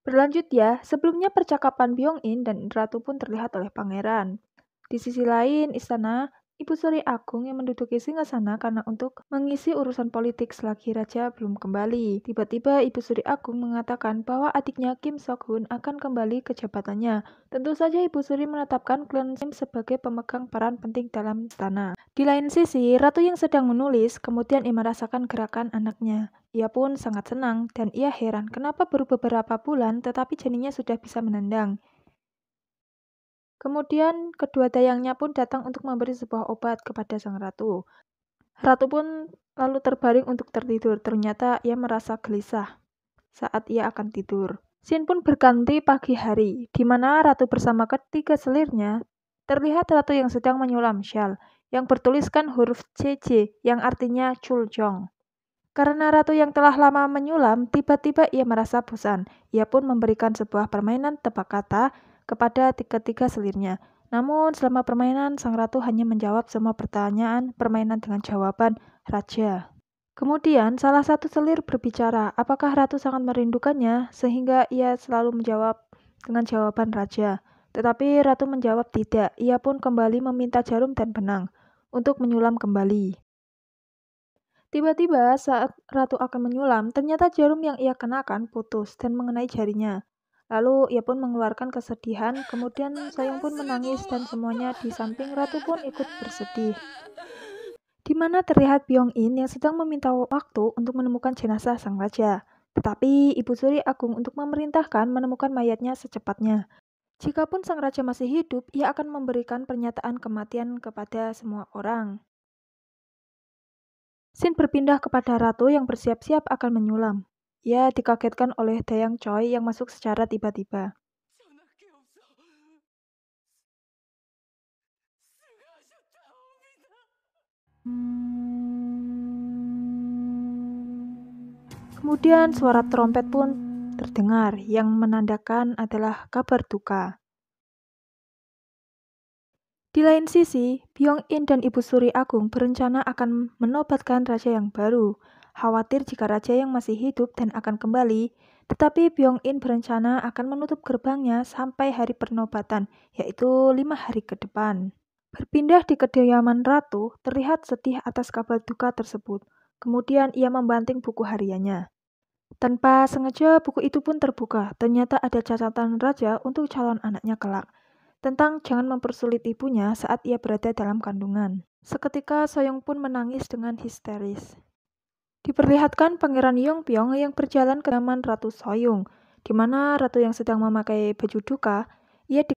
Berlanjut ya, sebelumnya percakapan Byong-in dan Ratu pun terlihat oleh pangeran. Di sisi lain, istana, Ibu Suri Agung yang menduduki singgasana karena untuk mengisi urusan politik selagi raja belum kembali. Tiba-tiba Ibu Suri Agung mengatakan bahwa adiknya Kim Sok-hun akan kembali ke jabatannya. Tentu saja Ibu Suri menetapkan klan Kim sebagai pemegang peran penting dalam istana. Di lain sisi, Ratu yang sedang menulis kemudian ia merasakan gerakan anaknya. Ia pun sangat senang dan ia heran kenapa baru beberapa bulan tetapi janinnya sudah bisa menendang. Kemudian kedua dayangnya pun datang untuk memberi sebuah obat kepada sang ratu. Ratu pun lalu terbaring untuk tertidur. Ternyata ia merasa gelisah saat ia akan tidur. Scene pun berganti pagi hari, di mana ratu bersama ketiga selirnya terlihat ratu yang sedang menyulam syal yang bertuliskan huruf CJ yang artinya Chuljong. Karena ratu yang telah lama menyulam, tiba-tiba ia merasa bosan. Ia pun memberikan sebuah permainan tebak kata kepada ketiga selirnya. Namun selama permainan, sang ratu hanya menjawab semua pertanyaan permainan dengan jawaban raja. Kemudian salah satu selir berbicara, apakah ratu sangat merindukannya sehingga ia selalu menjawab dengan jawaban raja. Tetapi ratu menjawab tidak, ia pun kembali meminta jarum dan benang untuk menyulam kembali. Tiba-tiba saat ratu akan menyulam, ternyata jarum yang ia kenakan putus dan mengenai jarinya. Lalu ia pun mengeluarkan kesedihan, kemudian Soyong pun menangis dan semuanya di samping ratu pun ikut bersedih. Di mana terlihat Byong-in yang sedang meminta waktu untuk menemukan jenazah sang raja. Tetapi Ibu Suri Agung untuk memerintahkan menemukan mayatnya secepatnya. Jikapun sang raja masih hidup, ia akan memberikan pernyataan kematian kepada semua orang. Scene berpindah kepada ratu yang bersiap-siap akan menyulam. Ia dikagetkan oleh Dayang Choi yang masuk secara tiba-tiba. Kemudian suara trompet pun terdengar yang menandakan adalah kabar duka. Di lain sisi, Byong-in dan Ibu Suri Agung berencana akan menobatkan raja yang baru. Khawatir jika raja yang masih hidup dan akan kembali, tetapi Byong-in berencana akan menutup gerbangnya sampai hari penobatan, yaitu 5 hari ke depan. Berpindah di kediaman ratu, terlihat sedih atas kabar duka tersebut. Kemudian ia membanting buku hariannya. Tanpa sengaja buku itu pun terbuka. Ternyata ada catatan raja untuk calon anaknya kelak. Tentang jangan mempersulit ibunya saat ia berada dalam kandungan. Seketika Soyong pun menangis dengan histeris. Diperlihatkan Pangeran Yongpyong yang berjalan ke taman Ratu Soyong, di mana ratu yang sedang memakai baju duka, ia